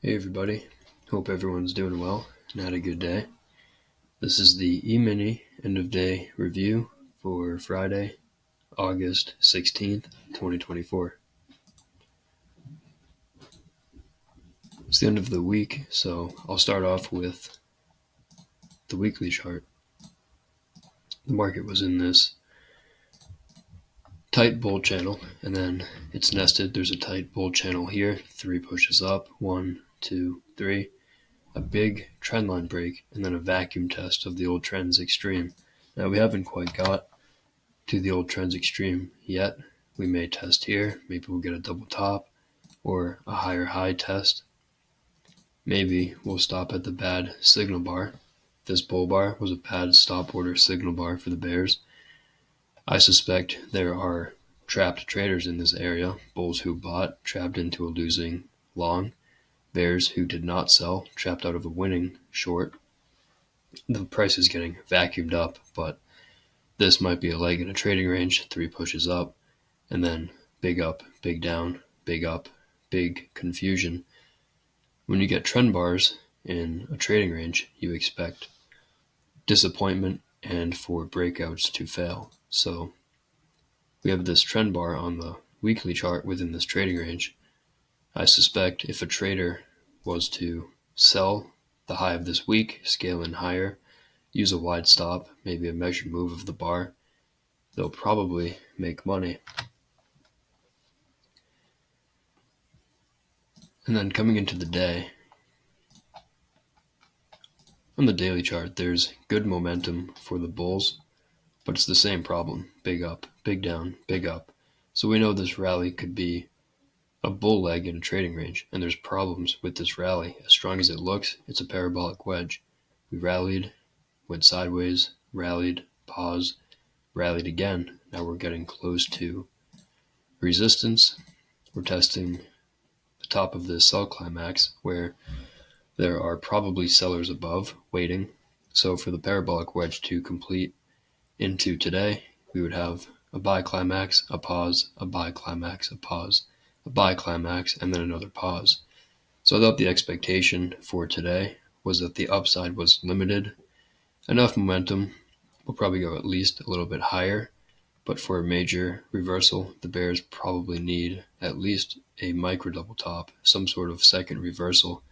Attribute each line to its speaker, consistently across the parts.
Speaker 1: Hey everybody, hope everyone's doing well and had a good day. This is the Emini end of day review for Friday, August 16th, 2024. It's the end of the week, so I'll start off with the weekly chart. The market was in this tight bull channel, and then it's nested. There's a tight bull channel here, 3 pushes up, 1, 2, 3. A big trendline break, and then a vacuum test of the old trends extreme. Now we haven't quite got to the old trends extreme yet. We may test here, maybe we'll get a double top or a higher high test. Maybe we'll stop at the bad signal bar. This bull bar was a bad stop order signal bar for the bears. I suspect there are trapped traders in this area, bulls who bought, trapped into a losing long, bears who did not sell, trapped out of a winning short. The price is getting vacuumed up, but this might be a leg in a trading range, 3 pushes up, and then big up, big down, big up, big confusion. When you get trend bars in a trading range, you expect disappointment and for breakouts to fail. So we have this trend bar on the weekly chart within this trading range. I suspect if a trader was to sell the high of this week, scale in higher, use a wide stop, maybe a measured move of the bar, they'll probably make money. And then coming into the day, on the daily chart, there's good momentum for the bulls, but it's the same problem. Big up, big down, big up. So we know this rally could be a bull leg in a trading range, and there's problems with this rally. As strong as it looks, it's a parabolic wedge. We rallied, went sideways, rallied, paused, rallied again. Now we're getting close to resistance. We're testing the top of this sell climax where there are probably sellers above waiting. So for the parabolic wedge to complete into today, we would have a buy climax, a pause, a buy climax, a pause, a buy climax, and then another pause. So I thought the expectation for today was that the upside was limited. Enough momentum will probably go at least a little bit higher, but for a major reversal, the bears probably need at least a micro double top, some sort of second reversal.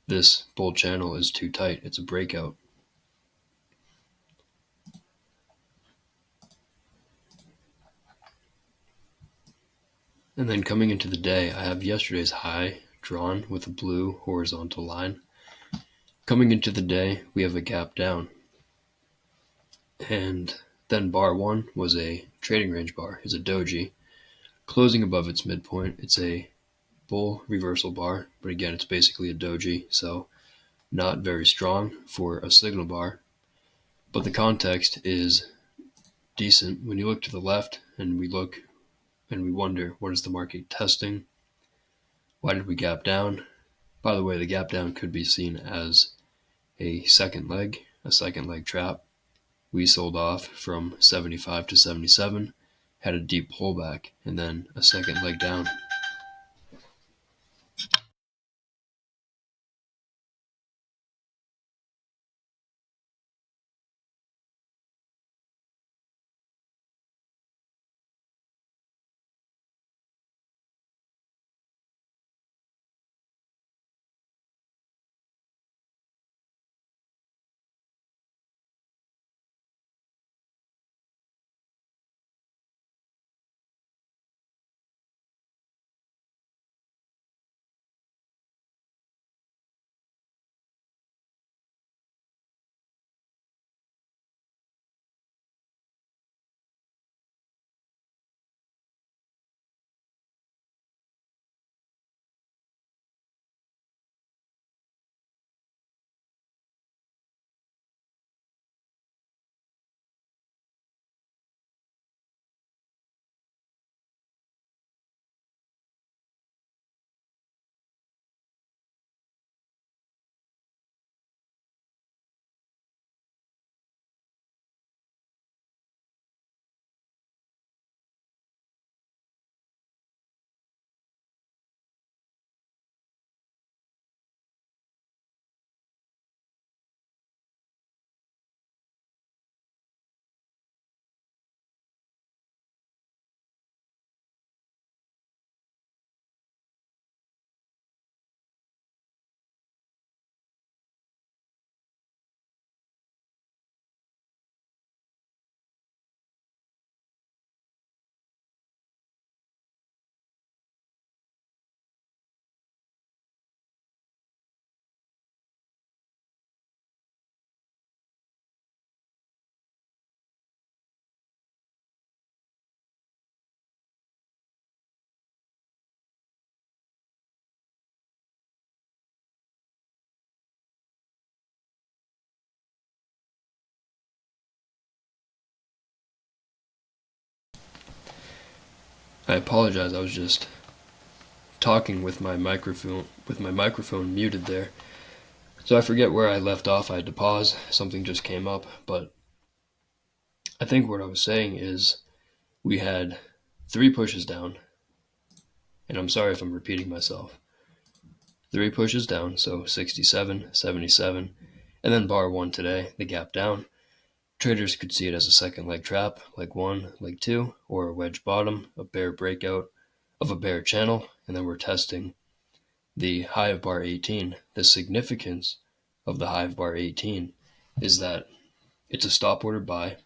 Speaker 1: This bull channel is too tight. It's a breakout. And then coming into the day, I have yesterday's high drawn with a blue horizontal line. Coming into the day, we have a gap down. And then bar 1 was a trading range bar. It's a doji. Closing above its midpoint, it's a bull reversal bar, but again, it's basically a doji, so not very strong for a signal bar. But the context is decent. When you look to the left and we look and we wonder, what is the market testing? Why did we gap down? By the way, the gap down could be seen as a second leg trap. We sold off from 75 to 77, had a deep pullback, and then a second leg down. I apologize, I was just talking with my microphone muted there. So I forget where I left off. I had to pause. Something just came up, but I think what I was saying is we had 3 pushes down, and I'm sorry if I'm repeating myself. 3 pushes down, so 67, 77, and then bar 1 today, the gap down. Traders could see it as a second leg trap, leg 1, leg 2, or a wedge bottom, a bear breakout of a bear channel, and then we're testing the high of bar 18. The significance of the high of bar 18 is that it's a stop order buy.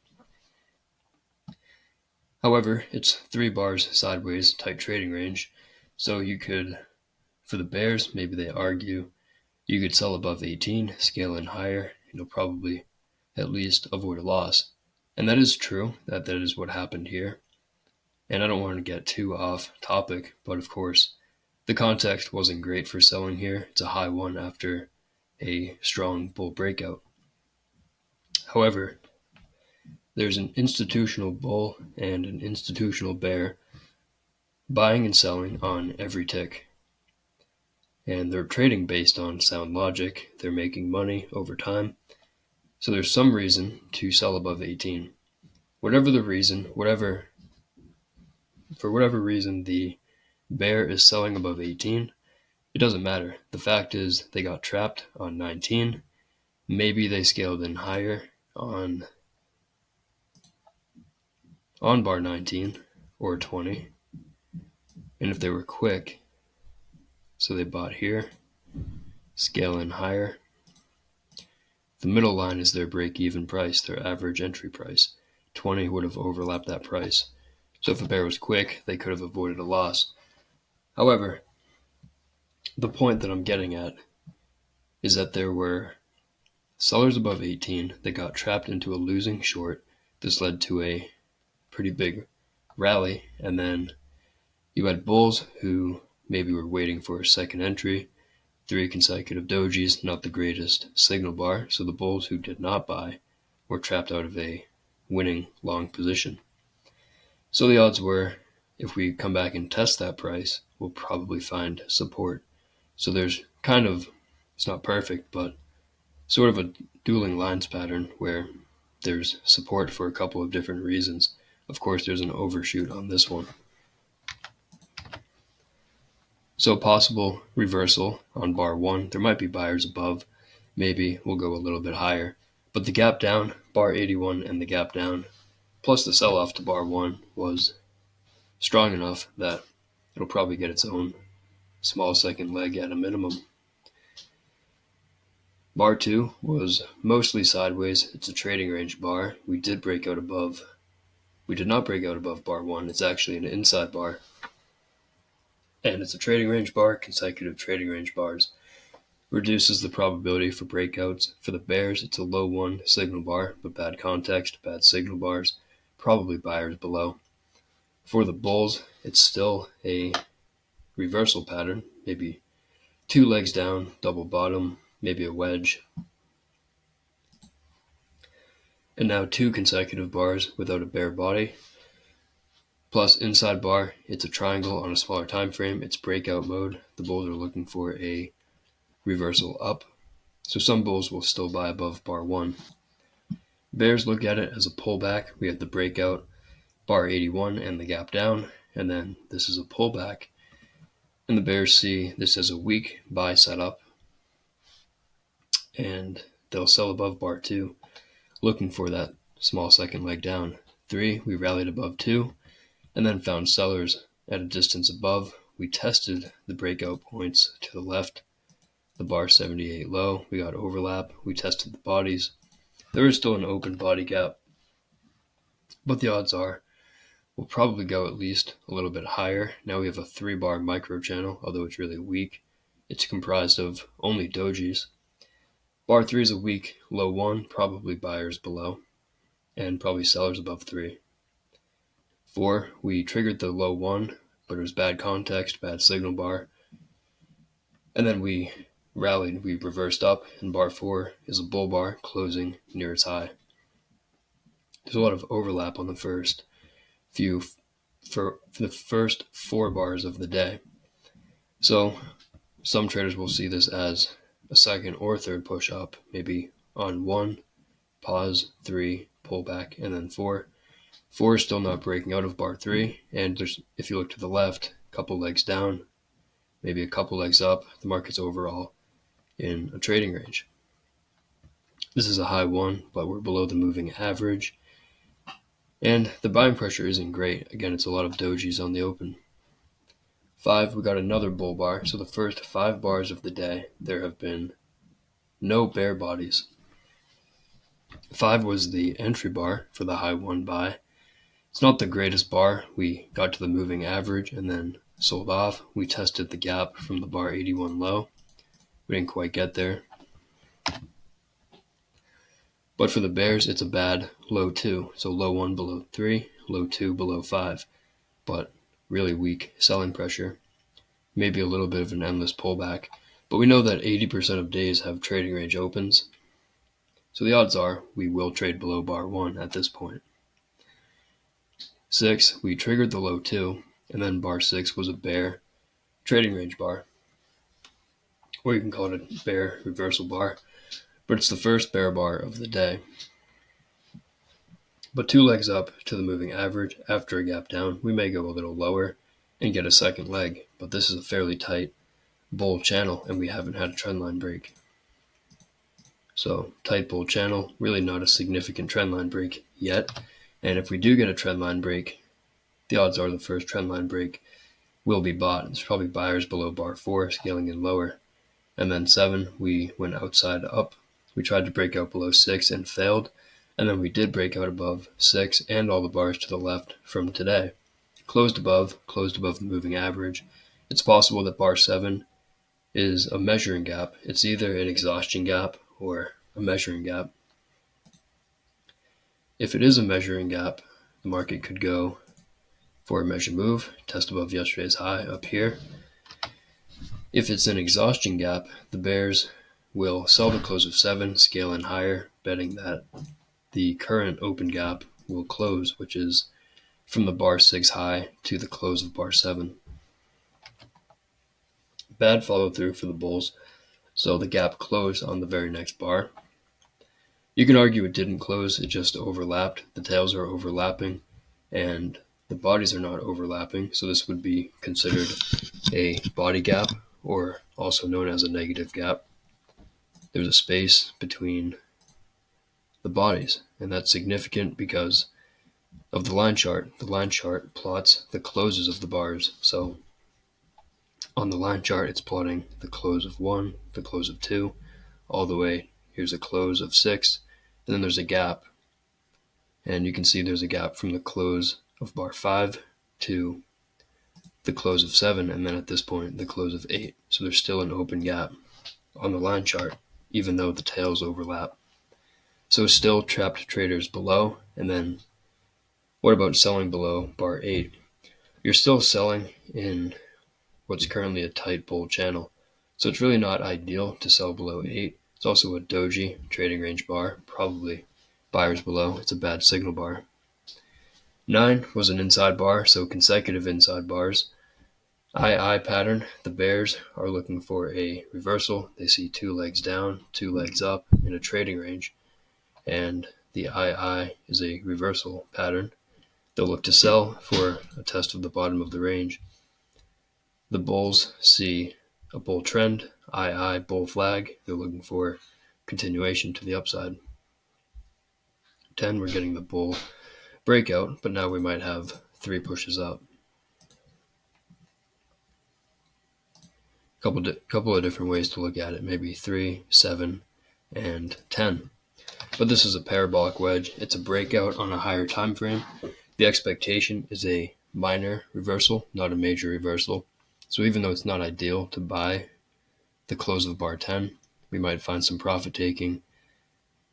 Speaker 1: However, it's 3 bars sideways, tight trading range. So you could, for the bears, maybe they argue, you could sell above 18, scale in higher, and you'll probably at least avoid a loss. And that is true, that is what happened here. And I don't want to get too off topic, but of course, the context wasn't great for selling here. It's a high one after a strong bull breakout. However, there's an institutional bull and an institutional bear buying and selling on every tick. And they're trading based on sound logic. They're making money over time. So there's some reason to sell above 18. Whatever the reason, for whatever reason the bear is selling above 18, it doesn't matter. The fact is they got trapped on 19. Maybe they scaled in higher on bar 19 or 20. And if they were quick, so they bought here, scale in higher. The middle line is their break-even price, their average entry price. 20 would have overlapped that price. So if a bear was quick, they could have avoided a loss. However, the point that I'm getting at is that there were sellers above 18 that got trapped into a losing short. This led to a pretty big rally, and then you had bulls who maybe were waiting for a second entry. 3 consecutive dojis, not the greatest signal bar, so the bulls who did not buy were trapped out of a winning long position. So the odds were, if we come back and test that price, we'll probably find support. So there's kind of, it's not perfect, but sort of a dueling lines pattern where there's support for a couple of different reasons. Of course, there's an overshoot on this one. So possible reversal on bar 1. There might be buyers above. Maybe we'll go a little bit higher. But the gap down, bar 81 and the gap down, plus the sell-off to bar 1 was strong enough that it'll probably get its own small second leg at a minimum. Bar 2 was mostly sideways. It's a trading range bar. We did not break out above bar 1. It's actually an inside bar. And it's a trading range bar. Consecutive trading range bars reduces the probability for breakouts. For the bears, it's a low 1 signal bar, but bad context, bad signal bars, probably buyers below. For the bulls, it's still a reversal pattern, maybe 2 legs down, double bottom, maybe a wedge. And now 2 consecutive bars without a bear body. Plus inside bar, it's a triangle on a smaller time frame. It's breakout mode. The bulls are looking for a reversal up. So some bulls will still buy above bar 1. Bears look at it as a pullback. We have the breakout, bar 81 and the gap down. And then this is a pullback. And the bears see this as a weak buy setup. And they'll sell above bar 2, looking for that small second leg down. 3, we rallied above 2. And then found sellers at a distance above. We tested the breakout points to the left, the bar 78 low. We got overlap. We tested the bodies. There is still an open body gap, but the odds are we'll probably go at least a little bit higher. Now we have a 3-bar micro channel, although it's really weak. It's comprised of only dojis. Bar 3 is a weak low 1, probably buyers below, and probably sellers above 3. 4, we triggered the low 1, but it was bad context, bad signal bar. And then we rallied, we reversed up, and bar 4 is a bull bar closing near its high. There's a lot of overlap on the first few for the first 4 bars of the day. So some traders will see this as a second or third push up, maybe on 1, pause, 3, pull back, and then 4. 4 is still not breaking out of bar 3, and if you look to the left, a couple legs down, maybe a couple legs up, the market's overall in a trading range. This is a high 1, but we're below the moving average, and the buying pressure isn't great. Again, it's a lot of dojis on the open. 5, we got another bull bar. So the first 5 bars of the day, there have been no bear bodies. 5 was the entry bar for the high 1 buy. It's not the greatest bar. We got to the moving average and then sold off. We tested the gap from the bar 81 low. We didn't quite get there. But for the bears, it's a bad low 2. So low 1 below 3, low 2 below 5. But really weak selling pressure. Maybe a little bit of an endless pullback. But we know that 80% of days have trading range opens. So the odds are we will trade below bar 1 at this point. 6, we triggered the low 2, and then bar 6 was a bear trading range bar. Or you can call it a bear reversal bar. But it's the first bear bar of the day. But 2 legs up to the moving average. After a gap down, we may go a little lower and get a second leg. But this is a fairly tight bull channel, and we haven't had a trendline break. So tight bull channel, really not a significant trendline break yet. And if we do get a trendline break, the odds are the first trendline break will be bought. There's probably buyers below bar 4, scaling in lower. And then 7, we went outside up. We tried to break out below 6 and failed. And then we did break out above 6 and all the bars to the left from today. Closed above the moving average. It's possible that bar 7 is a measuring gap. It's either an exhaustion gap or a measuring gap. If it is a measuring gap, the market could go for a measure move, test above yesterday's high up here. If it's an exhaustion gap, the bears will sell the close of 7, scale in higher, betting that the current open gap will close, which is from the bar 6 high to the close of bar 7. Bad follow through for the bulls, so the gap closed on the very next bar. You can argue it didn't close, it just overlapped. The tails are overlapping and the bodies are not overlapping, so this would be considered a body gap, or also known as a negative gap. There's a space between the bodies, and that's significant because of the line chart. The line chart plots the closes of the bars. So on the line chart, it's plotting the close of 1, the close of 2, all the way. Here's a close of 6, and then there's a gap. And you can see there's a gap from the close of bar 5 to the close of 7, and then at this point, the close of 8. So there's still an open gap on the line chart, even though the tails overlap. So still trapped traders below. And then what about selling below bar 8? You're still selling in what's currently a tight bull channel. So it's really not ideal to sell below 8. It's also a doji trading range bar, probably buyers below. It's a bad signal bar. 9 was an inside bar, so consecutive inside bars. II pattern, the bears are looking for a reversal. They see 2 legs down, 2 legs up in a trading range, and the II is a reversal pattern. They'll look to sell for a test of the bottom of the range. The bulls see a bull trend, II bull flag. They're looking for continuation to the upside. 10, we're getting the bull breakout, but now we might have 3 pushes up. Couple of different ways to look at it, maybe 3, 7, and 10. But this is a parabolic wedge. It's a breakout on a higher time frame. The expectation is a minor reversal, not a major reversal. So even though it's not ideal to buy the close of bar 10, we might find some profit taking.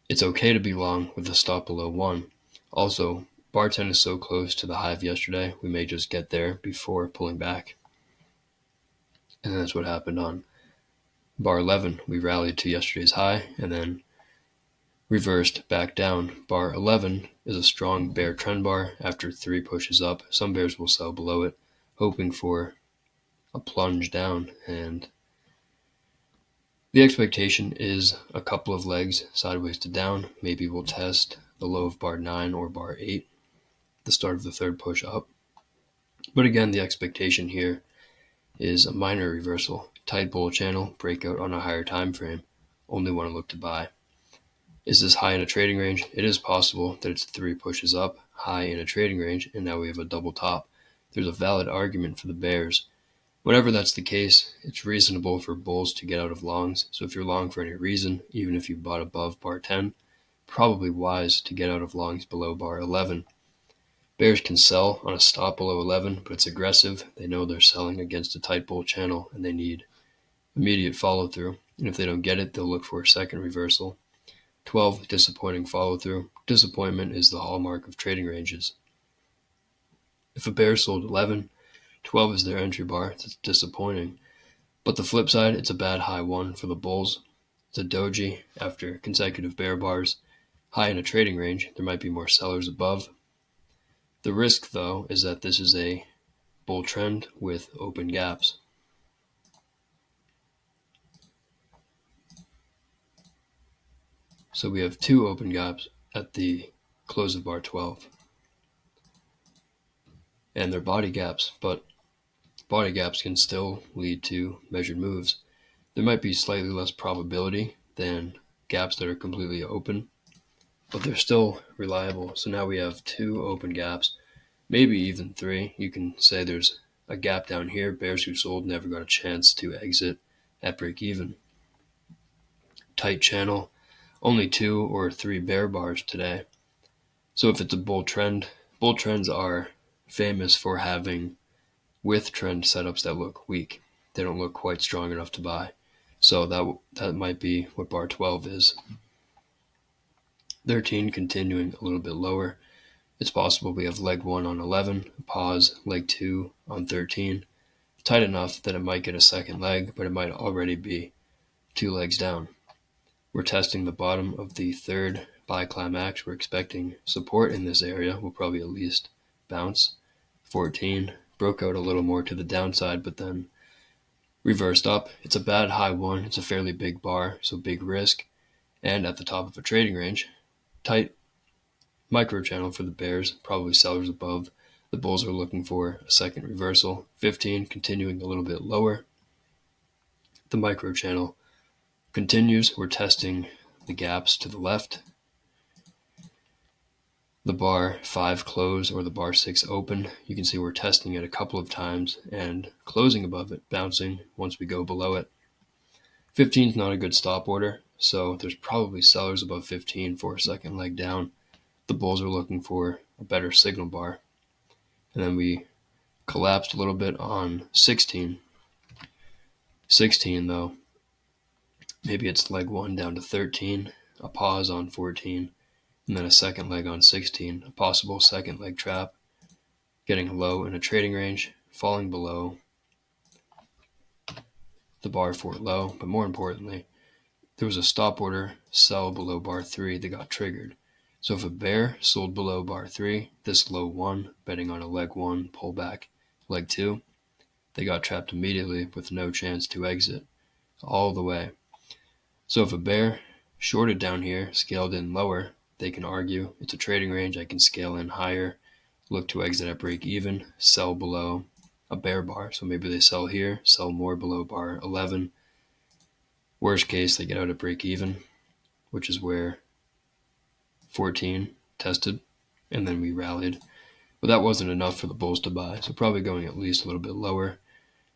Speaker 1: It's okay to be long with a stop below 1. Also, bar 10 is so close to the high of yesterday, we may just get there before pulling back. And that's what happened on bar 11. We rallied to yesterday's high, and then Reversed back down. Bar 11 is a strong bear trend bar after 3 pushes up. Some bears will sell below it, hoping for a plunge down, and the expectation is a couple of legs sideways to down. Maybe we'll test the low of bar 9 or bar 8, the start of the third push up. But again, the expectation here is a minor reversal. Tight bull channel, breakout on a higher time frame. Only want to look to buy. Is this high in a trading range? It is possible that it's 3 pushes up, high in a trading range, and now we have a double top. There's a valid argument for the bears. Whenever that's the case, it's reasonable for bulls to get out of longs. So if you're long for any reason, even if you bought above bar 10, probably wise to get out of longs below bar 11. Bears can sell on a stop below 11, but it's aggressive. They know they're selling against a tight bull channel, and they need immediate follow-through. And if they don't get it, they'll look for a second reversal. 12, disappointing follow-through. Disappointment is the hallmark of trading ranges. If a bear sold 11, 12 is their entry bar. It's disappointing. But the flip side, it's a bad high 1 for the bulls. It's a doji after consecutive bear bars. High in a trading range, there might be more sellers above. The risk, though, is that this is a bull trend with open gaps. So we have 2 open gaps at the close of bar 12. And they're body gaps, but body gaps can still lead to measured moves. There might be slightly less probability than gaps that are completely open, but they're still reliable. So now we have 2 open gaps, maybe even 3. You can say there's a gap down here. Bears who sold never got a chance to exit at break even. Tight channel, only 2 or 3 bear bars today. So if it's a bull trend, bull trends are famous for having with trend setups that look weak. They don't look quite strong enough to buy. So that might be what bar 12 is. 13 continuing a little bit lower. It's possible we have leg 1 on 11, pause, leg 2 on 13. Tight enough that it might get a second leg, but it might already be 2 legs down. We're testing the bottom of the third biclimax. We're expecting support in this area. We'll probably at least bounce. 14 broke out a little more to the downside, but then reversed up. It's a bad high 1. It's a fairly big bar, so big risk. And at the top of a trading range, tight micro channel for the bears, probably sellers above. The bulls are looking for a second reversal. 15 continuing a little bit lower. The micro channel continues. We're testing the gaps to the left. The bar 5 close or the bar 6 open. You can see we're testing it a couple of times and closing above it, bouncing once we go below it. 15 is not a good stop order, so there's probably sellers above 15 for a second leg down. The bulls are looking for a better signal bar. And then we collapsed a little bit on 16. 16, though, maybe it's leg 1 down to 13, a pause on 14, and then a second leg on 16, a possible second leg trap, getting low in a trading range, falling below the bar 4 low, but more importantly, there was a stop order, sell below bar 3 that got triggered. So if a bear sold below bar 3, this low 1, betting on a leg 1 pullback, leg 2, they got trapped immediately with no chance to exit all the way. So if a bear shorted down here, scaled in lower, they can argue it's a trading range. I can scale in higher, look to exit at break even, sell below a bear bar. So maybe they sell here, sell more below bar 11. Worst case, they get out at break even, which is where 14 tested, and then we rallied. But that wasn't enough for the bulls to buy, so probably going at least a little bit lower.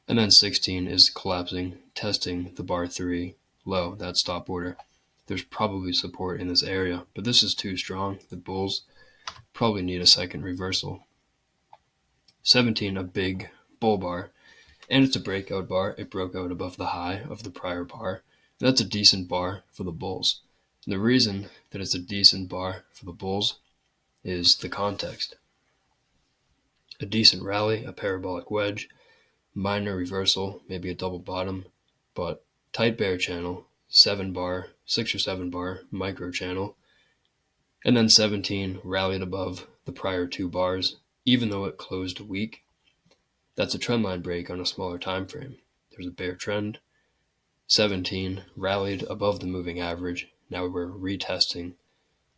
Speaker 1: And then 16 is collapsing, testing the bar 3 low, that stop order. There's probably support in this area, but this is too strong. The bulls probably need a second reversal. 17, a big bull bar, and it's a breakout bar. It broke out above the high of the prior bar. That's a decent bar for the bulls. And the reason that it's a decent bar for the bulls is the context. A decent rally, a parabolic wedge, minor reversal, maybe a double bottom, but tight bear channel, 6 or 7 bar micro channel, and then 17 rallied above the prior 2 bars, even though it closed weak. That's a trendline break on a smaller time frame. There's a bear trend. 17 rallied above the moving average. Now we're retesting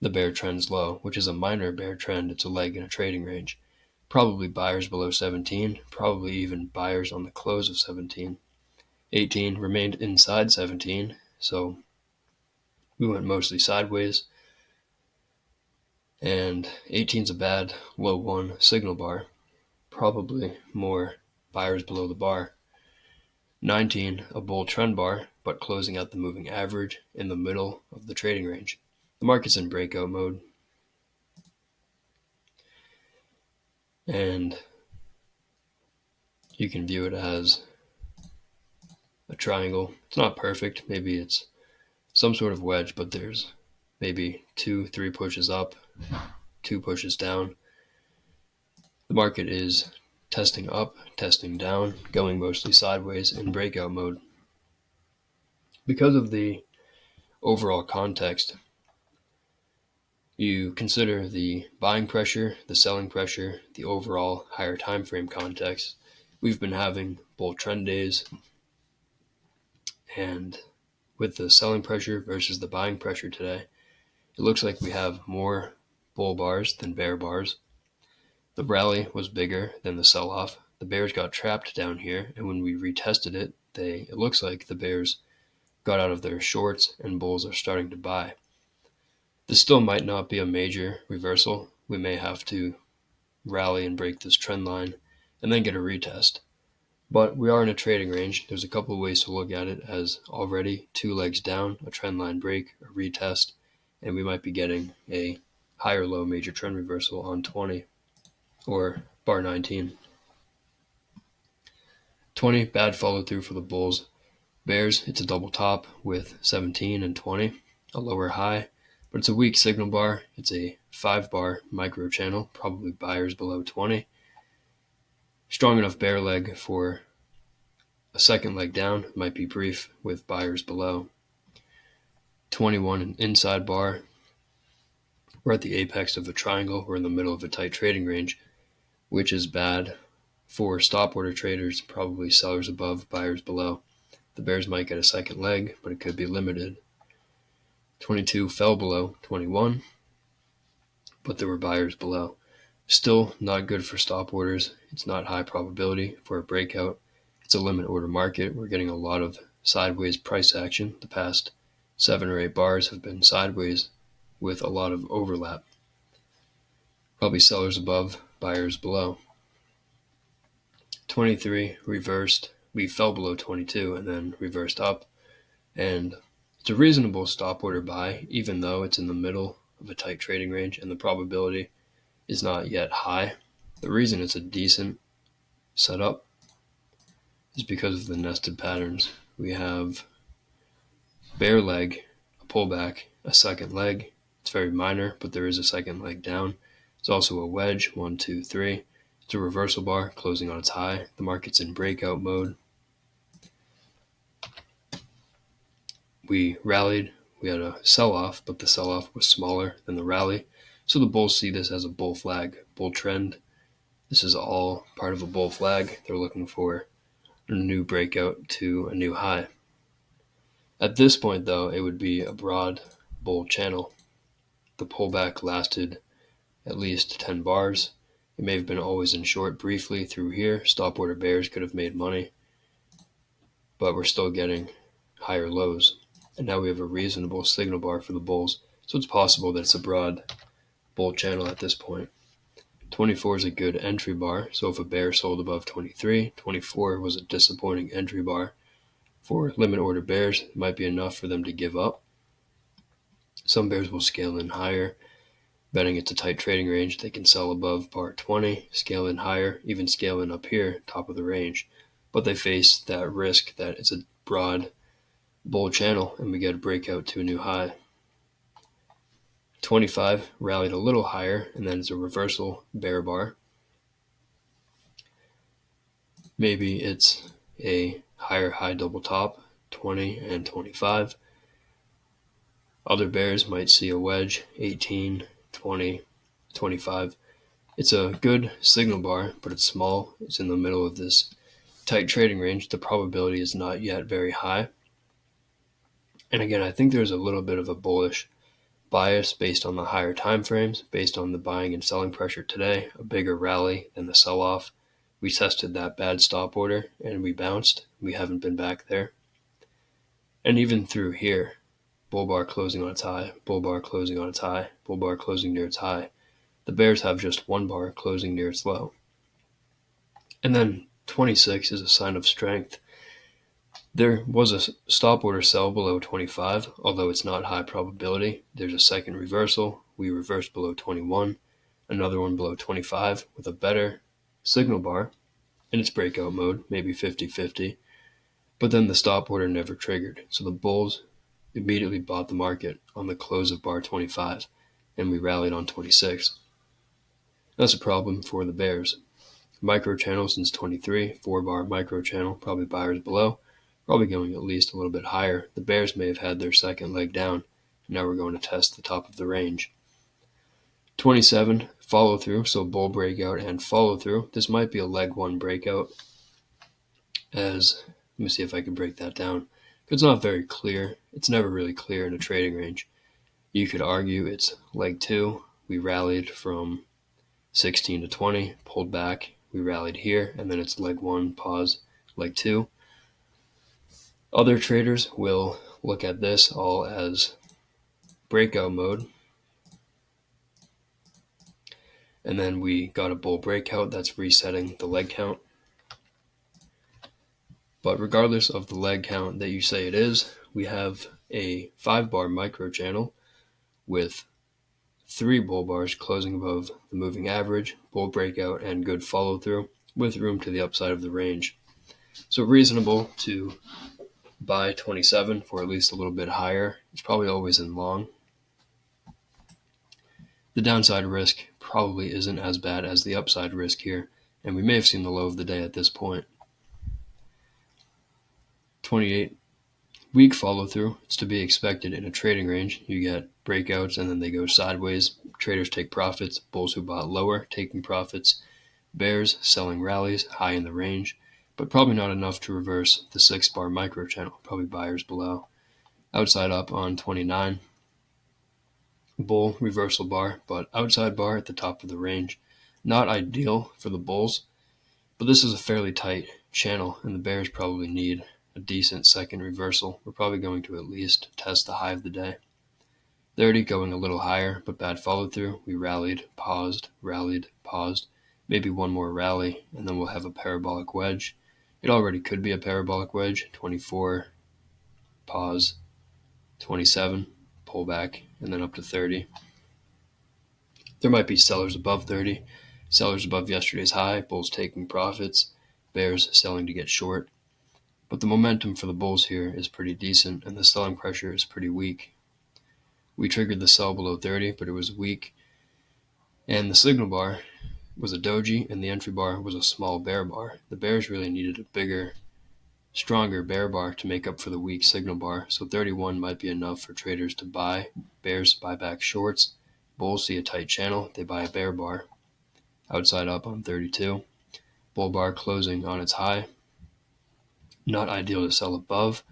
Speaker 1: the bear trend's low, which is a minor bear trend. It's a leg in a trading range. Probably buyers below 17, probably even buyers on the close of 17. 18 remained inside 17, so we went mostly sideways. And 18's a bad low one signal bar, probably more buyers below the bar. 19, a bull trend bar, but closing out the moving average in the middle of the trading range. The market's in breakout mode. And you can view it as a triangle. It's not perfect. Maybe it's some sort of wedge, but there's maybe 2-3 pushes up, 2 pushes down. The market is testing up, testing down, going mostly sideways in breakout mode. Because of the overall context, you consider the buying pressure, the selling pressure, the overall higher time frame context. We've been having bull trend days, and with the selling pressure versus the buying pressure today, it looks like we have more bull bars than bear bars. The rally was bigger than the sell-off. The bears got trapped down here, and when we retested it, it looks like the bears got out of their shorts and bulls are starting to buy. This still might not be a major reversal. We may have to rally and break this trend line and then get a retest. But we are in a trading range. There's a couple of ways to look at it as already 2 legs down, a trend line break, a retest, and we might be getting a higher low major trend reversal on 20 or bar 19. 20, bad follow through for the bulls. Bears, it's a double top with 17 and 20, a lower high, but it's a weak signal bar. It's a 5 bar micro channel, probably buyers below 20. Strong enough bear leg for a second leg down, might be brief with buyers below. 21, an inside bar. We're at the apex of a triangle. We're in the middle of a tight trading range, which is bad for stop order traders, probably sellers above, buyers below. The bears might get a second leg, but it could be limited. 22 fell below 21, but there were buyers below. Still not good for stop orders. It's not high probability for a breakout. It's a limit order market. We're getting a lot of sideways price action. The past 7 or 8 bars have been sideways with a lot of overlap. Probably sellers above, buyers below. 23 reversed. We fell below 22 and then reversed up. And it's a reasonable stop order buy, even though it's in the middle of a tight trading range and the probability is not yet high. The reason it's a decent setup is because of the nested patterns. We have bear leg, a pullback, a second leg. It's very minor, but there is a second leg down. It's also a wedge, 1, 2, 3. It's a reversal bar closing on its high. The market's in breakout mode. We rallied. We had a sell-off, but the sell-off was smaller than the rally. So the bulls see this as a bull flag, bull trend. This is all part of a bull flag. They're looking for a new breakout to a new high. At this point, though, it would be a broad bull channel. The pullback lasted at least 10 bars. It may have been always in short briefly through here. Stop order bears could have made money, but we're still getting higher lows. And now we have a reasonable signal bar for the bulls. So it's possible that it's a broad bull channel at this point. 24 is a good entry bar. So if a bear sold above 23, 24 was a disappointing entry bar. For limit order bears, it might be enough for them to give up. Some bears will scale in higher. Betting it's a tight trading range, they can sell above bar 20, scale in higher, even scale in up here, top of the range. But they face that risk that it's a broad bull channel and we get a breakout to a new high. 25 rallied a little higher and then it's a reversal bear bar. Maybe it's a higher high double top, 20 and 25. Other bears might see a wedge, 18, 20, 25. It's a good signal bar, but it's small. It's in the middle of this tight trading range. The probability is not yet very high. And again, I think there's a little bit of a bullish bias based on the higher time frames, based on the buying and selling pressure today, a bigger rally than the sell-off. We tested that bad stop order and we bounced. We haven't been back there. And even through here, bull bar closing on its high, bull bar closing on its high, bull bar closing near its high. The bears have just one bar closing near its low. And then 26 is a sign of strength. There was a stop order sell below 25, although it's not high probability. There's a second reversal. We reversed below 21, another one below 25 with a better signal bar in its breakout mode, maybe 50-50. But then the stop order never triggered. So the bulls immediately bought the market on the close of bar 25, and we rallied on 26. That's a problem for the bears. Micro channel since 23, 4-bar micro channel, probably buyers below, probably going at least a little bit higher. The bears may have had their second leg down. Now we're going to test the top of the range. 27, follow through, so bull breakout and follow through. This might be a leg one breakout. Let me see if I can break that down. It's not very clear. It's never really clear in a trading range. You could argue it's leg two. We rallied from 16 to 20, pulled back. We rallied here, and then it's leg one, pause, leg two. Other traders will look at this all as breakout mode. And then we got a bull breakout that's resetting the leg count. But regardless of the leg count that you say it is, we have a 5-bar micro channel with 3 bull bars closing above the moving average, bull breakout, and good follow through with room to the upside of the range. So reasonable to buy 27 for at least a little bit higher. It's probably always in long. The downside risk probably isn't as bad as the upside risk here, and we may have seen the low of the day at this point. 28, weak follow through. It's to be expected in a trading range. You get breakouts and then they go sideways. Traders take profits, bulls who bought lower taking profits, bears selling rallies high in the range, but probably not enough to reverse the 6-bar micro channel, probably buyers below. Outside up on 29, bull reversal bar, but outside bar at the top of the range. Not ideal for the bulls, but this is a fairly tight channel, and the bears probably need a decent second reversal. We're probably going to at least test the high of the day. 30 going a little higher, but bad follow through. We rallied, paused, maybe one more rally, and then we'll have a parabolic wedge. It already could be a parabolic wedge. 24, pause, 27, pull back, and then up to 30. There might be sellers above 30, sellers above yesterday's high, bulls taking profits, bears selling to get short. But the momentum for the bulls here is pretty decent, and the selling pressure is pretty weak. We triggered the sell below 30, but it was weak. And the signal bar was a doji, and the entry bar was a small bear bar. The bears really needed a bigger, stronger bear bar to make up for the weak signal bar, so 31 might be enough for traders to buy. Bears buy back shorts. Bulls see a tight channel, they buy a bear bar. Outside up on 32. Bull bar closing on its high. Not ideal to sell above,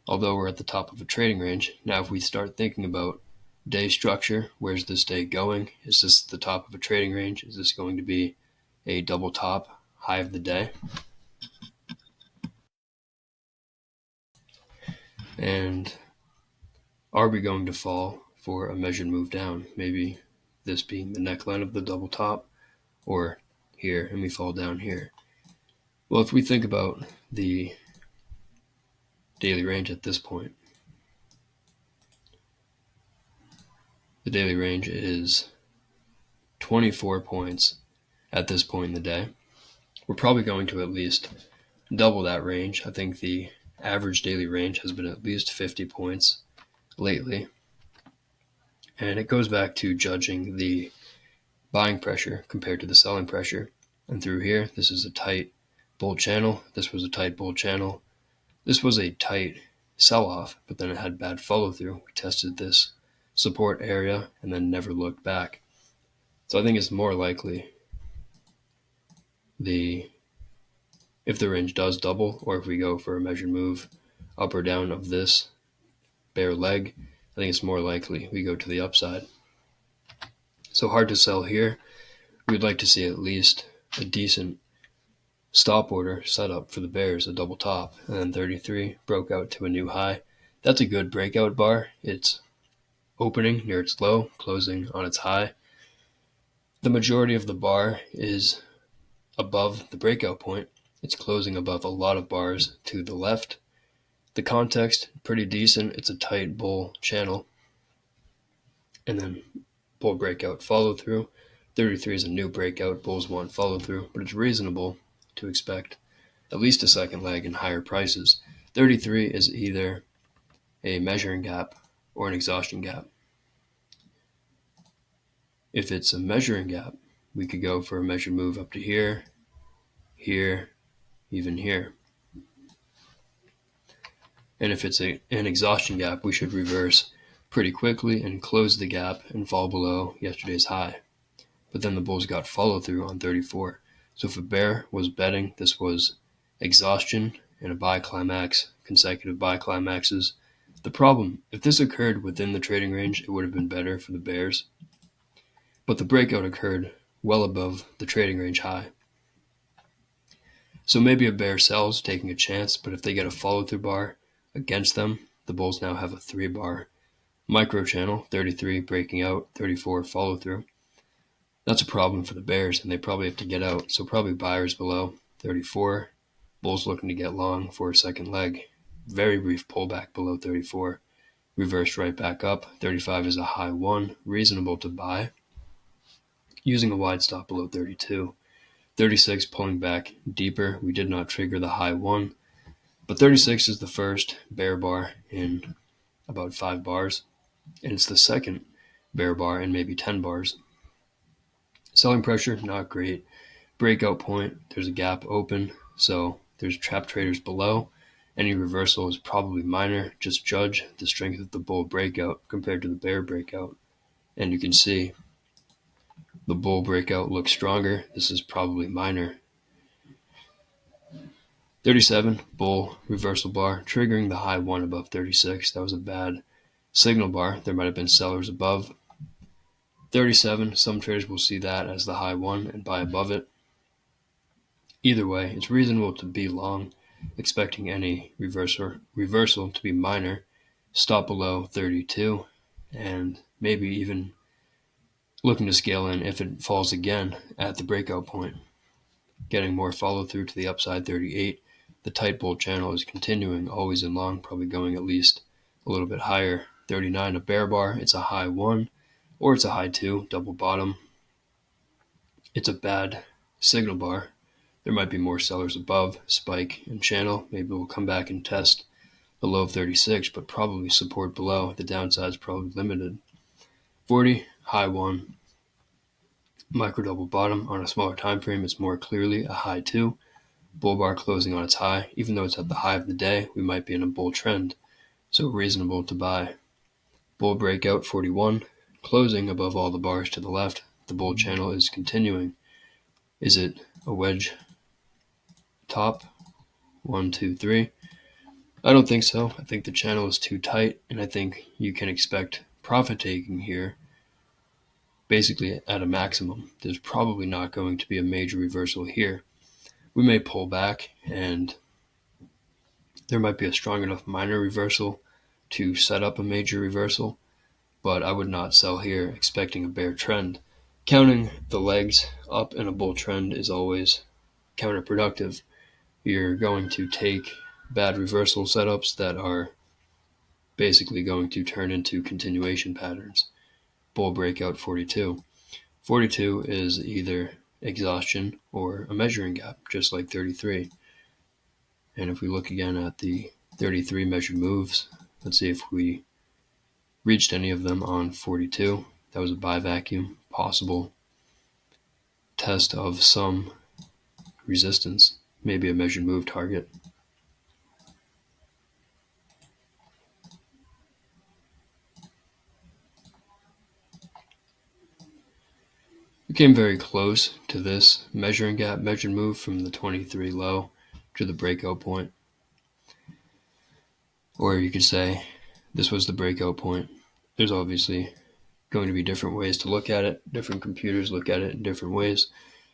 Speaker 1: although we're at the top of a trading range. Now if we start thinking about day structure, where's this day going? Is this the top of a trading range? Is this going to be a double top high of the day? And are we going to fall for a measured move down? Maybe this being the neckline of the double top, or here and we fall down here. Well, if we think about the daily range at this point, the daily range is 24 points at this point in the day. We're probably going to at least double that range. I think the average daily range has been at least 50 points lately. And it goes back to judging the buying pressure compared to the selling pressure. And through here, this is a tight bull channel. This was a tight bull channel. This was a tight sell-off, but then it had bad follow-through. We tested this support area and then never looked back. So I think it's more likely if the range does double, or if we go for a measured move up or down of this bear leg, I think it's more likely we go to the upside. So hard to sell here. We'd like to see at least a decent stop order set up for the bears, a double top, and then 33 broke out to a new high. That's a good breakout bar. It's opening near its low, closing on its high. The majority of the bar is above the breakout point. It's closing above a lot of bars to the left. The context, pretty decent. It's a tight bull channel. And then bull breakout follow through. 33 is a new breakout. Bulls want follow through, but it's reasonable to expect at least a second leg and higher prices. 33 is either a measuring gap or an exhaustion gap. If it's a measuring gap, we could go for a measured move up to here, here, even here. And if it's an exhaustion gap, we should reverse pretty quickly and close the gap and fall below yesterday's high. But then the bulls got follow through on 34. So if a bear was betting this was exhaustion and a buy climax, consecutive buy climaxes, the problem, if this occurred within the trading range, it would have been better for the bears. But the breakout occurred well above the trading range high. So maybe a bear sells, taking a chance, but if they get a follow-through bar against them, the bulls now have a 3-bar micro channel, 33 breaking out, 34 follow-through. That's a problem for the bears, and they probably have to get out. So probably buyers below 34, bulls looking to get long for a second leg. Very brief pullback below 34, reversed right back up. 35 is a high 1, reasonable to buy, using a wide stop below 32. 36 pulling back deeper. We did not trigger the high 1, but 36 is the first bear bar in about 5 bars, and it's the second bear bar in maybe 10 bars. Selling pressure, not great. Breakout point, there's a gap open, so there's trap traders below. Any reversal is probably minor. Just judge the strength of the bull breakout compared to the bear breakout. And you can see the bull breakout looks stronger. This is probably minor. 37, bull reversal bar, triggering the high 1 above 36. That was a bad signal bar. There might have been sellers above. 37, some traders will see that as the high 1 and buy above it. Either way, it's reasonable to be long, expecting any reversal to be minor, stop below 32, and maybe even looking to scale in if it falls again at the breakout point. Getting more follow through to the upside, 38. The tight bull channel is continuing, always in long, probably going at least a little bit higher. 39, a bear bar, it's a high 1, or it's a high 2, double bottom. It's a bad signal bar. There might be more sellers above, spike and channel. Maybe we'll come back and test the low of 36, but probably support below. The downside is probably limited. 40, high 1, micro double bottom. On a smaller time frame, it's more clearly a high 2. Bull bar closing on its high. Even though it's at the high of the day, we might be in a bull trend, so reasonable to buy. Bull breakout, 41, closing above all the bars to the left. The bull channel is continuing. Is it a wedge top? 1, 2, 3. I don't think so. I think the channel is too tight, and I think you can expect profit taking here basically at a maximum. There's probably not going to be a major reversal here. We may pull back, and there might be a strong enough minor reversal to set up a major reversal, but I would not sell here expecting a bear trend. Counting the legs up in a bull trend is always counterproductive. You're going to take bad reversal setups that are basically going to turn into continuation patterns. Bull breakout, 42. 42 is either exhaustion or a measuring gap, just like 33. And if we look again at the 33 measured moves, let's see if we reached any of them on 42. That was a buy vacuum, possible test of some resistance, maybe a measured move target. We came very close to this measuring gap measured move from the 23 low to the breakout point. Or you could say this was the breakout point. There's obviously going to be different ways to look at it. Different computers look at it in different ways.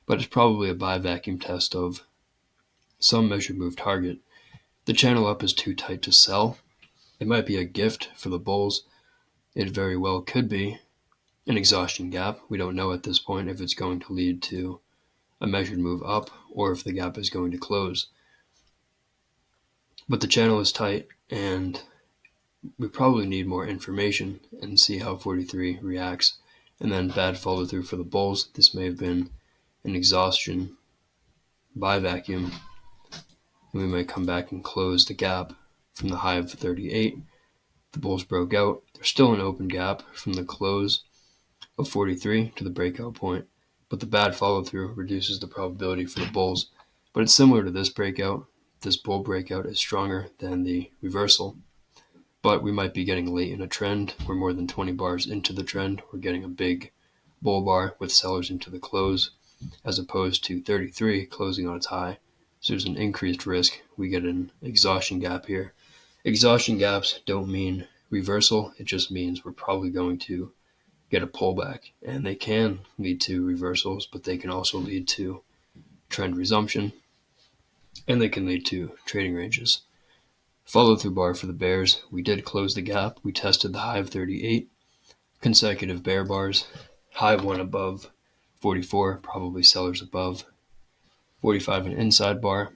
Speaker 1: But it's probably a buy vacuum test of some measured move target. The channel up is too tight to sell. It might be a gift for the bulls. It very well could be an exhaustion gap. We don't know at this point if it's going to lead to a measured move up or if the gap is going to close. But the channel is tight, and we probably need more information and see how 43 reacts. And then bad follow through for the bulls. This may have been an exhaustion buy vacuum. And we might come back and close the gap from the high of 38. The bulls broke out. There's still an open gap from the close of 43 to the breakout point, but the bad follow through reduces the probability for the bulls. But it's similar to this breakout. This bull breakout is stronger than the reversal, but we might be getting late in a trend. We're more than 20 bars into the trend. We're getting a big bull bar with sellers into the close, as opposed to 33 closing on its high. So there's an increased risk we get an exhaustion gap here. Exhaustion gaps don't mean reversal. It just means we're probably going to get a pullback, and they can lead to reversals, but they can also lead to trend resumption, and they can lead to trading ranges. Follow through bar for the bears. We did close the gap. We tested the high of 38, consecutive bear bars, high one above 44, probably sellers above 45, an inside bar,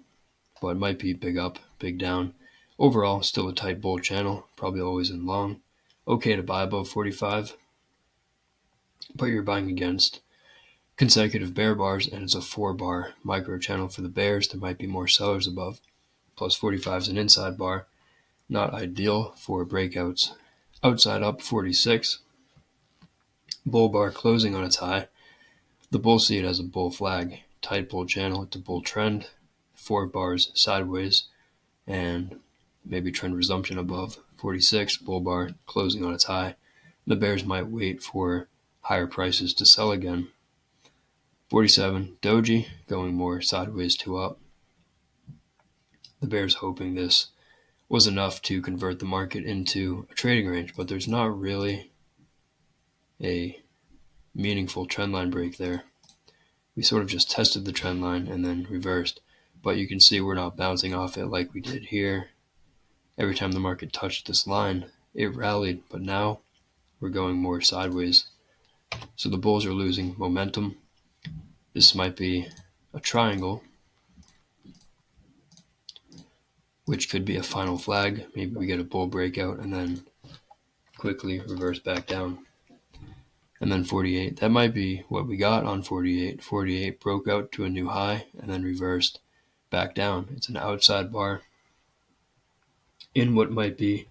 Speaker 1: but it might be big up, big down. Overall, still a tight bull channel, probably always in long. Okay to buy above 45, but you're buying against consecutive bear bars, and it's a 4-bar micro channel for the bears. There might be more sellers above. Plus 45 is an inside bar. Not ideal for breakouts. Outside up 46. Bull bar closing on its high. The bulls see it as a bull flag. Tight bull channel, it's a bull trend. 4 bars sideways, and maybe trend resumption above 46. Bull bar closing on its high. The bears might wait for higher prices to sell again. 47, doji, going more sideways to up. The bears hoping this was enough to convert the market into a trading range, but there's not really a meaningful trendline break there. We sort of just tested the trend line and then reversed, but you can see we're not bouncing off it like we did here. Every time the market touched this line, it rallied, but now we're going more sideways. So the bulls are losing momentum. This might be a triangle, which could be a final flag. Maybe we get a bull breakout and then quickly reverse back down. And then 48, that might be what we got on 48. 48 broke out to a new high and then reversed back down. It's an outside bar in what might be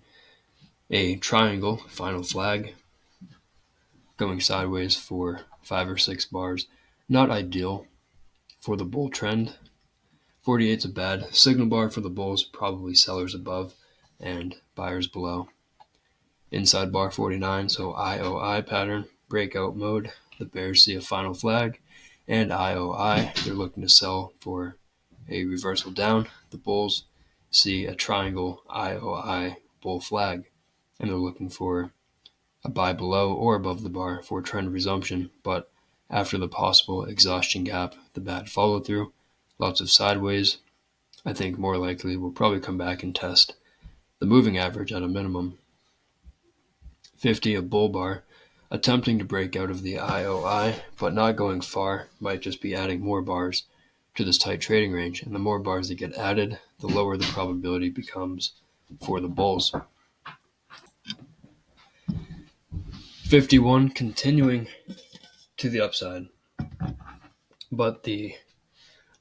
Speaker 1: a triangle, final flag, going sideways for 5 or 6 bars. Not ideal for the bull trend. 48 is a bad signal bar for the bulls, probably sellers above and buyers below. Inside bar 49, so IOI pattern, breakout mode. The bears see a final flag, and IOI, they're looking to sell for a reversal down. The bulls see a triangle IOI bull flag, and they're looking for a buy below or above the bar for trend resumption, but after the possible exhaustion gap, the bad follow through, lots of sideways, I think more likely we'll probably come back and test the moving average at a minimum. 50, a bull bar, attempting to break out of the IOI, but not going far, might just be adding more bars to this tight trading range, and the more bars that get added, the lower the probability becomes for the bulls. 51, continuing to the upside, but the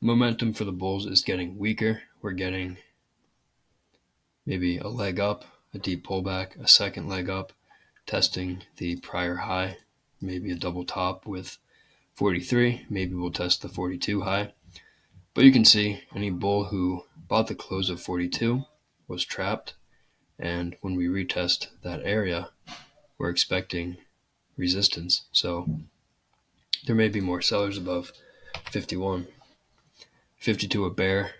Speaker 1: momentum for the bulls is getting weaker. We're getting maybe a leg up, a deep pullback, a second leg up, testing the prior high, maybe a double top with 43. Maybe we'll test the 42 high. But you can see any bull who bought the close of 42 was trapped, and when we retest that area, we're expecting resistance. So There may be more sellers above 51. 52 a bear,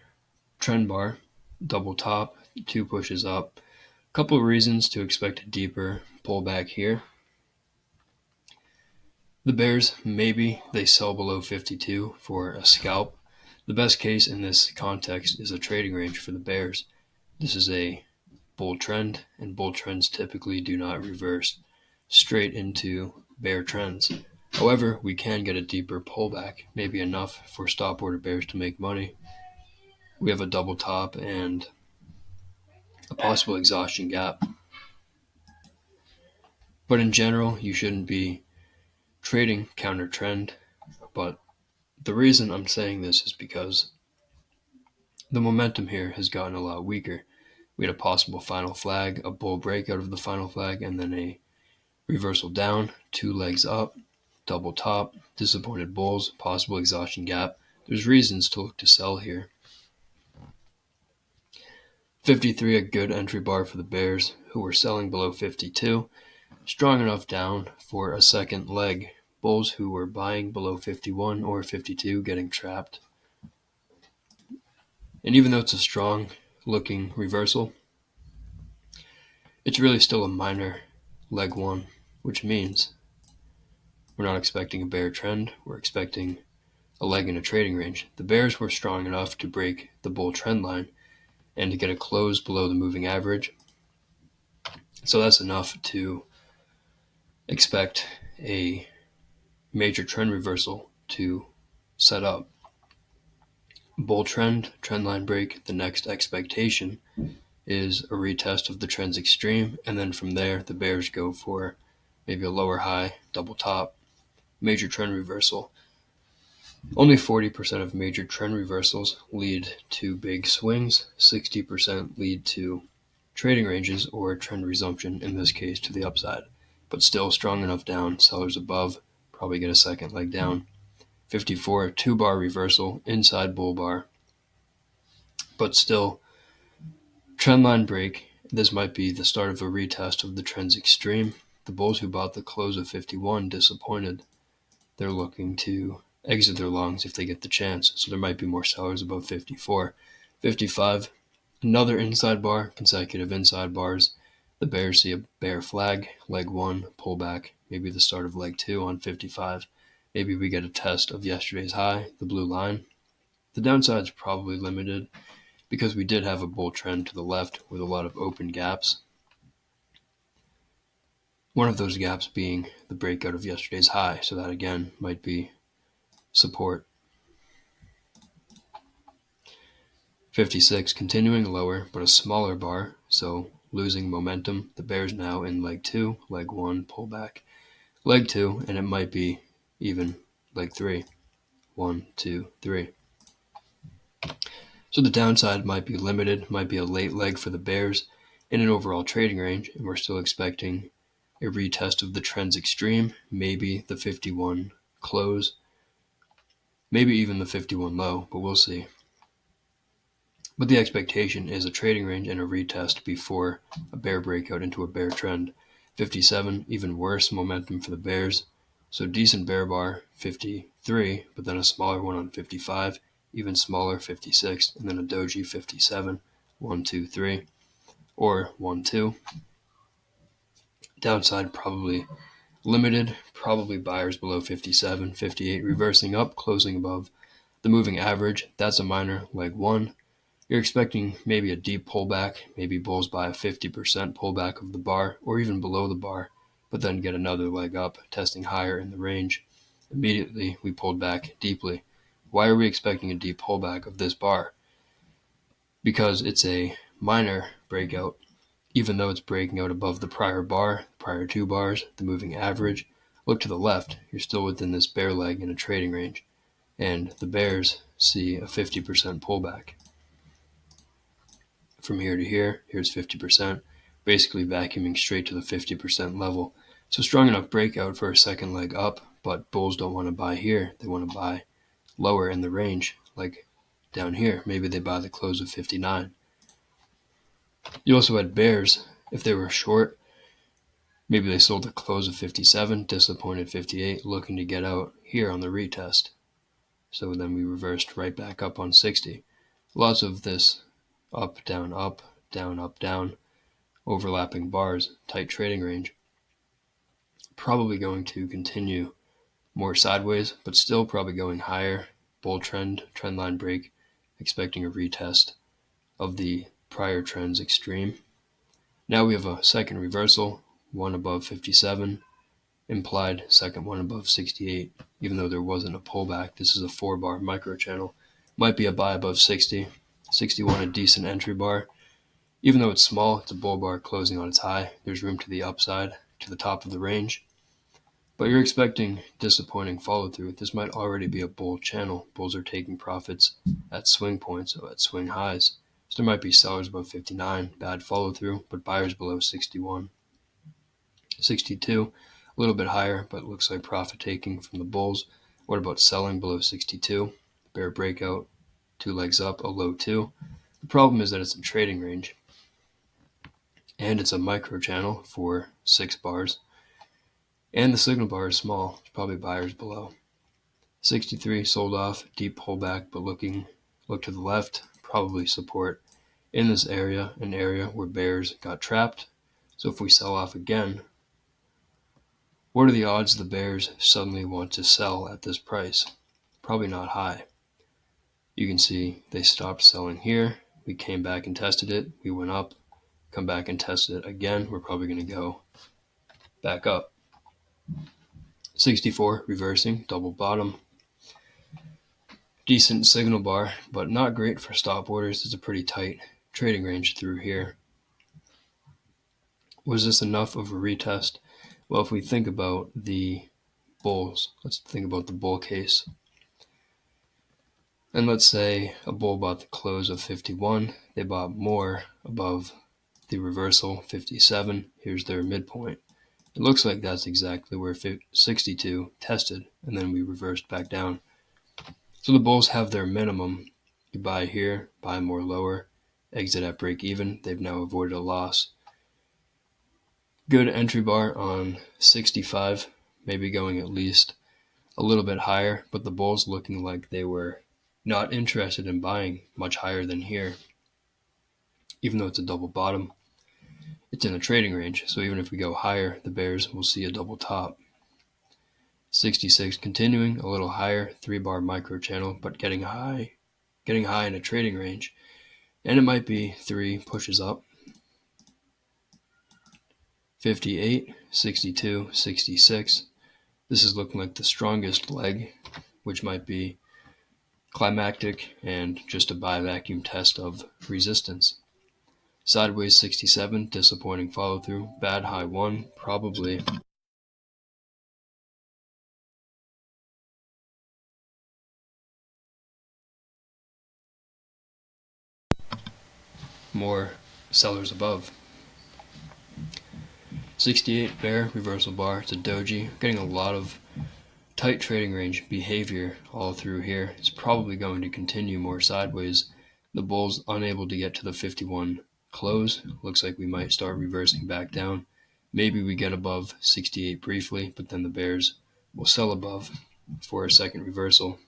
Speaker 1: trend bar, double top, 2 pushes up. Couple of reasons to expect a deeper pullback here. The bears, maybe they sell below 52 for a scalp. The best case in this context is a trading range for the bears. This is a bull trend, and bull trends typically do not reverse straight into bear trends. However, we can get a deeper pullback, maybe enough for stop order bears to make money. We have a double top and a possible exhaustion gap. But in general, you shouldn't be trading counter trend. But the reason I'm saying this is because the momentum here has gotten a lot weaker. We had a possible final flag, a bull breakout of the final flag, and then a reversal down, 2 legs up, double top, disappointed bulls, possible exhaustion gap. There's reasons to look to sell here. 53, a good entry bar for the bears, who were selling below 52. Strong enough down for a second leg. Bulls who were buying below 51 or 52 getting trapped. And even though it's a strong looking reversal, it's really still a minor leg one, which means we're not expecting a bear trend. We're expecting a leg in a trading range. The bears were strong enough to break the bull trend line and to get a close below the moving average. So that's enough to expect a major trend reversal to set up. Bull trend, trend line break, the next expectation is a retest of the trend's extreme, and then from there the bears go for maybe a lower high, double top, major trend reversal. Only 40% of major trend reversals lead to big swings, 60% lead to trading ranges or trend resumption, in this case to the upside. But still strong enough down, sellers above probably get a second leg down. 54, 2-bar reversal, inside bull bar, but still trendline break. This might be the start of a retest of the trend's extreme. The bulls who bought the close of 51 disappointed. They're looking to exit their longs if they get the chance, so there might be more sellers above 54. 55, another inside bar, consecutive inside bars. The bears see a bear flag, leg 1, pullback, maybe the start of leg 2 on 55. Maybe we get a test of yesterday's high, the blue line. The downside is probably limited because we did have a bull trend to the left with a lot of open gaps. One of those gaps being the breakout of yesterday's high, so that again might be support. 56, continuing lower, but a smaller bar, so losing momentum. The bears now in leg 2, leg 1, pullback. Leg 2, and it might be even leg 3. 1, 2, 3. So the downside might be limited, might be a late leg for the bears in an overall trading range, and we're still expecting a retest of the trend's extreme, maybe the 51 close, maybe even the 51 low, but we'll see. But the expectation is a trading range and a retest before a bear breakout into a bear trend. 57, even worse momentum for the bears. So decent bear bar, 53, but then a smaller one on 55, even smaller, 56, and then a doji, 57, 1, 2, 3, or 1, 2. Downside probably limited, probably buyers below 57, 58, reversing up, closing above the moving average. That's a minor leg 1. You're expecting maybe a deep pullback, maybe bulls buy a 50% pullback of the bar or even below the bar, but then get another leg up, testing higher in the range. Immediately, we pulled back deeply. Why are we expecting a deep pullback of this bar? Because it's a minor breakout, even though it's breaking out above the prior bar, prior 2 bars, the moving average. Look to the left, you're still within this bear leg in a trading range, and the bears see a 50% pullback. From here to here, here's 50%, basically vacuuming straight to the 50% level. So strong enough breakout for a second leg up, but bulls don't want to buy here. They want to buy lower in the range, like down here. Maybe they buy the close of 59. You also had bears, if they were short, Maybe they sold at close of 57, disappointed 58, looking to get out here on the retest. So then we reversed right back up on 60. Lots of this up, down, up, down, overlapping bars, tight trading range. Probably going to continue more sideways, but still probably going higher. Bull trend line break, expecting a retest of the prior trend's extreme. Now we have a second reversal, one above 57, implied second one above 68. Even though there wasn't a pullback, this is a 4-bar micro channel. Might be a buy above 60. 61 a decent entry bar. Even though it's small, it's a bull bar closing on its high. There's room to the upside, to the top of the range. But you're expecting disappointing follow through. This might already be a bull channel. Bulls are taking profits at swing points, so at swing highs. So there might be sellers above 59, bad follow through, but buyers below 61. 62, a little bit higher, but looks like profit taking from the bulls. What about selling below 62? Bear breakout, 2 legs up, a low 2. The problem is that it's in trading range, and it's a micro channel for 6 bars. And the signal bar is small, it's probably buyers below. 63 sold off, deep pullback, but look to the left, probably support in this area, an area where bears got trapped. So if we sell off again, what are the odds the bears suddenly want to sell at this price? Probably not high. You can see they stopped selling here. We came back and tested it. We went up, come back and tested it again. We're probably going to go back up. 64 reversing, double bottom. Decent signal bar, but not great for stop orders. It's a pretty tight trading range through here. Was this enough of a retest? Well, if we think about the bulls, let's think about the bull case. And let's say a bull bought the close of 51. They bought more above the reversal, 57. Here's their midpoint. It looks like that's exactly where 62 tested, and then we reversed back down. So the bulls have their minimum. You buy here, buy more lower, exit at break even. They've now avoided a loss. Good entry bar on 65, maybe going at least a little bit higher, but the bulls looking like they were not interested in buying much higher than here. Even though it's a double bottom, it's in a trading range, so even if we go higher, the bears will see a double top. 66 continuing, a little higher, 3-bar micro channel, but getting high in a trading range. And it might be 3 pushes up. 58, 62, 66. This is looking like the strongest leg, which might be climactic and just a buy vacuum test of resistance. Sideways 67, disappointing follow through. Bad high 1, probably more sellers above. 68 bear, reversal bar. It's a doji. Getting a lot of tight trading range behavior all through here. It's probably going to continue more sideways. The bulls unable to get to the 51 close. Looks like we might start reversing back down. Maybe we get above 68 briefly, but then the bears will sell above for a second reversal.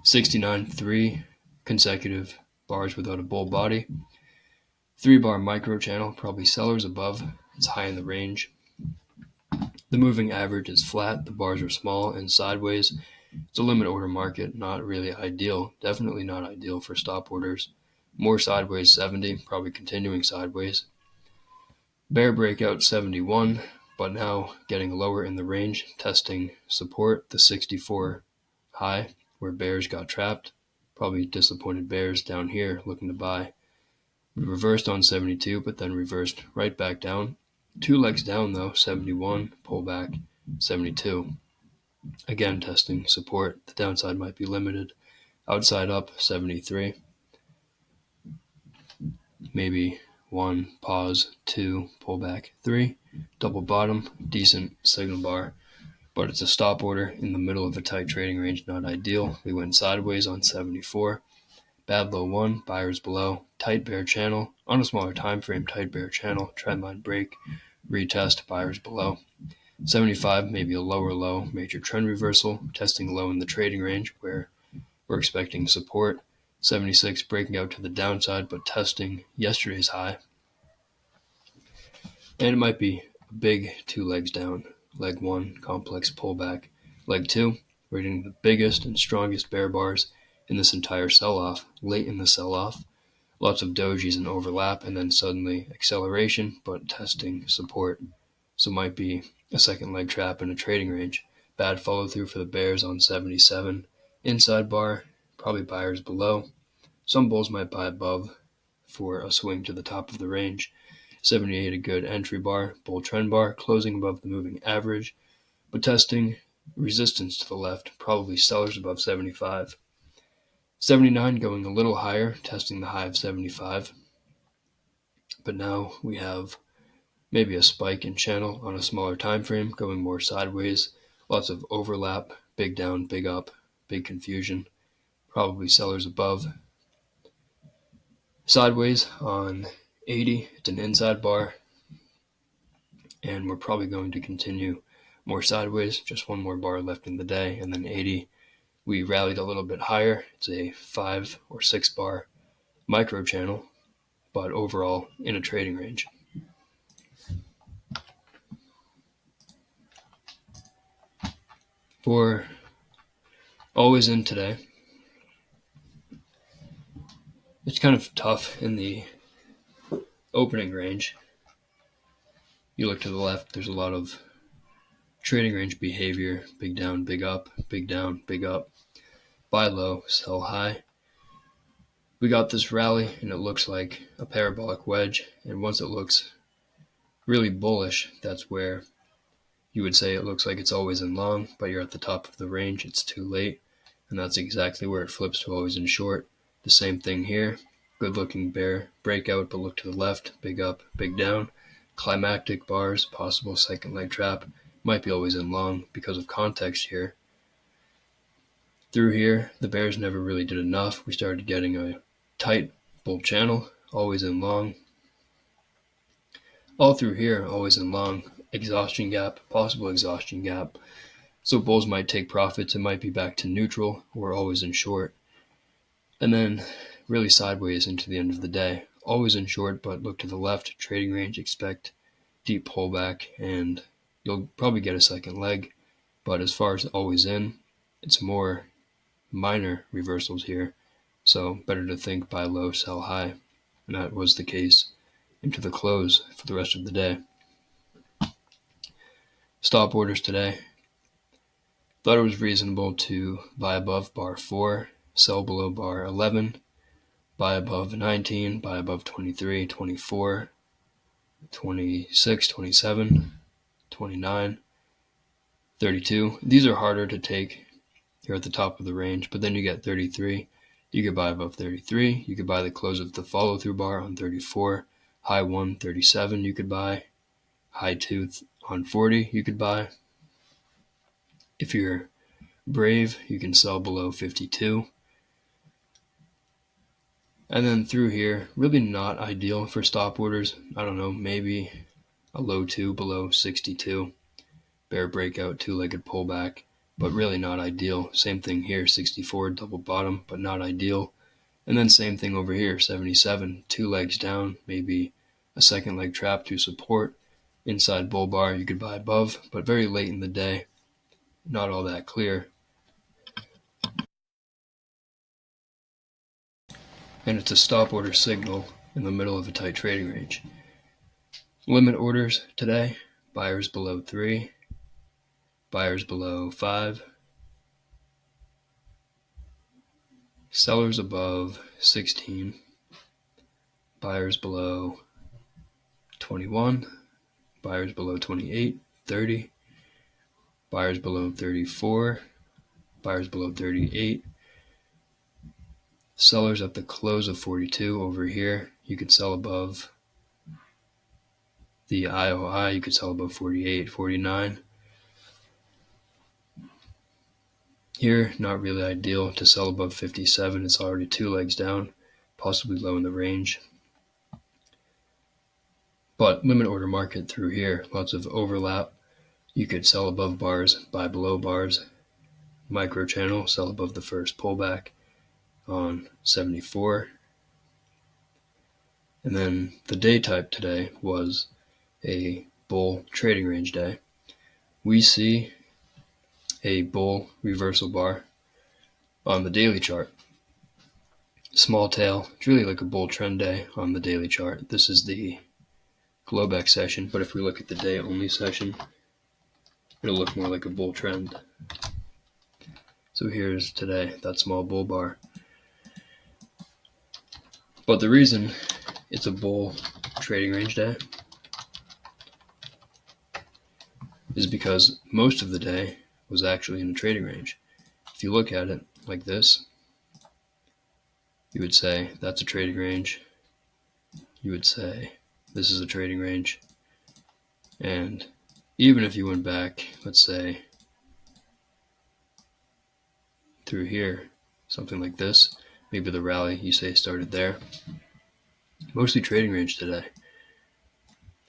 Speaker 1: 69, 3 consecutive bars without a bull body. 3-bar micro channel, probably sellers above. It's high in the range. The moving average is flat. The bars are small and sideways. It's a limit order market, not really ideal. Definitely not ideal for stop orders. More sideways 70, probably continuing sideways. Bear breakout 71, but now getting lower in the range, testing support, the 64 high, where bears got trapped. Probably disappointed bears down here looking to buy. We reversed on 72, but then reversed right back down. 2 legs down though, 71, pull back, 72. Again, testing support. The downside might be limited. Outside up, 73. Maybe 1, pause, 2, pull back, 3. Double bottom, decent signal bar, but it's a stop order in the middle of a tight trading range, not ideal. We went sideways on 74. Bad low 1, buyers below, tight bear channel, on a smaller time frame, tight bear channel, trendline break, retest, buyers below. 75, maybe a lower low, major trend reversal, testing low in the trading range where we're expecting support. 76, breaking out to the downside but testing yesterday's high. And it might be a big 2 legs down. Leg 1, complex pullback. Leg 2, we're getting the biggest and strongest bear bars in this entire sell-off. Late in the sell-off, lots of dojis and overlap, and then suddenly acceleration, but testing support. So might be a second leg trap in a trading range. Bad follow through for the bears on 77. Inside bar, probably buyers below. Some bulls might buy above for a swing to the top of the range. 78, a good entry bar, bull trend bar, closing above the moving average, but testing resistance to the left, probably sellers above 75. 79 going a little higher, testing the high of 75. But now we have maybe a spike in channel on a smaller time frame, going more sideways. Lots of overlap, big down, big up, big confusion. Probably sellers above. Sideways on 80, it's an inside bar. And we're probably going to continue more sideways. Just one more bar left in the day. And then 80, we rallied a little bit higher. It's a 5 or 6 bar micro channel, but overall in a trading range. For always in today, it's kind of tough in the opening range. You look to the left, there's a lot of trading range behavior. Big down, big up, big down, big up. Buy low, sell high. We got this rally and it looks like a parabolic wedge, and once it looks really bullish, that's where you would say it looks like it's always in long, but you're at the top of the range, it's too late, and that's exactly where it flips to always in short. The same thing here. Good looking bear breakout, but look to the left, big up, big down. Climactic bars, possible second leg trap, might be always in long because of context here. Through here, the bears never really did enough. We started getting a tight bull channel, always in long. All through here, always in long. Exhaustion gap, possible exhaustion gap. So bulls might take profits. It might be back to neutral or always in short. And then really sideways into the end of the day. Always in short, but look to the left. Trading range, expect deep pullback, and you'll probably get a second leg. But as far as always in, it's more minor reversals here. So better to think buy low, sell high. And that was the case into the close for the rest of the day. Stop orders today. Thought it was reasonable to buy above bar 4, sell below bar 11, buy above 19, buy above 23, 24, 26, 27, 29, 32. These are harder to take here at the top of the range, but then you get 33. You could buy above 33. You could buy the close of the follow-through bar on 34. High 1, 37 you could buy. High 2 on 40 you could buy. If you're brave, you can sell below 52. And then through here, really not ideal for stop orders. I don't know, maybe a low 2 below 62. Bear breakout, two-legged pullback, but really not ideal. Same thing here, 64, double bottom, but not ideal. And then same thing over here, 77, 2 legs down, maybe a second leg trap to support. Inside bull bar, you could buy above, but very late in the day, not all that clear. And it's a stop order signal in the middle of a tight trading range. Limit orders today, buyers below 3, buyers below 5, sellers above 16, buyers below 21, buyers below 28, 30, buyers below 34, buyers below 38, sellers at the close of 42 over here. You could sell above the IOI, you could sell above 48, 49. Here, not really ideal to sell above 57. It's already 2 legs down, possibly low in the range. But limit order market through here, lots of overlap. You could sell above bars, buy below bars. Micro channel, sell above the first pullback on 74. And then the day type today was a bull trading range day. We see a bull reversal bar on the daily chart. Small tail, it's really like a bull trend day on the daily chart. This is the Globex session, but if we look at the day only session, it'll look more like a bull trend. So here's today, that small bull bar. But the reason it's a bull trading range day is because most of the day was actually in a trading range. If you look at it like this, you would say that's a trading range. You would say this is a trading range. And even if you went back, let's say through here, something like this, maybe the rally you say started there. Mostly trading range today.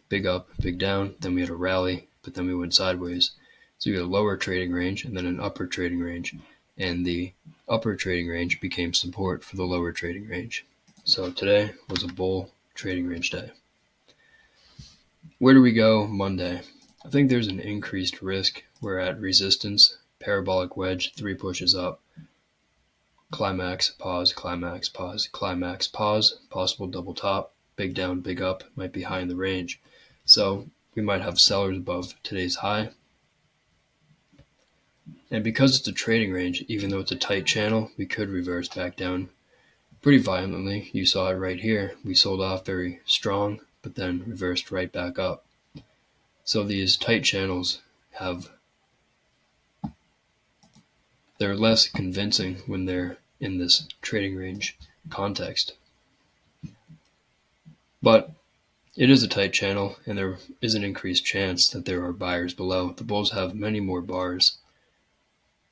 Speaker 1: Big up, big down, then we had a rally, but then we went sideways. So you had a lower trading range and then an upper trading range. And the upper trading range became support for the lower trading range. So today was a bull trading range day. Where do we go Monday? I think there's an increased risk. We're at resistance, parabolic wedge, 3 pushes up, climax, pause, climax, pause, climax, pause, possible double top, big down, big up, might be high in the range. So we might have sellers above today's high. And because it's a trading range, even though it's a tight channel, we could reverse back down pretty violently. You saw it right here. We sold off very strong, but then reversed right back up. So these tight channels they're less convincing when they're in this trading range context. But it is a tight channel, and there is an increased chance that there are buyers below. The bulls have many more bars,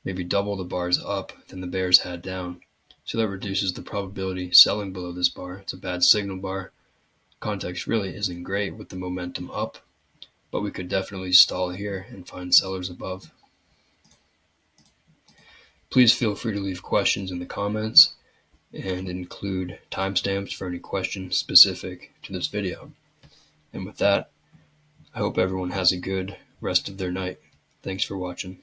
Speaker 1: maybe double the bars up than the bears had down. So that reduces the probability selling below this bar. It's a bad signal bar. Context really isn't great with the momentum up, but we could definitely stall here and find sellers above. Please feel free to leave questions in the comments and include timestamps for any questions specific to this video. And with that, I hope everyone has a good rest of their night. Thanks for watching.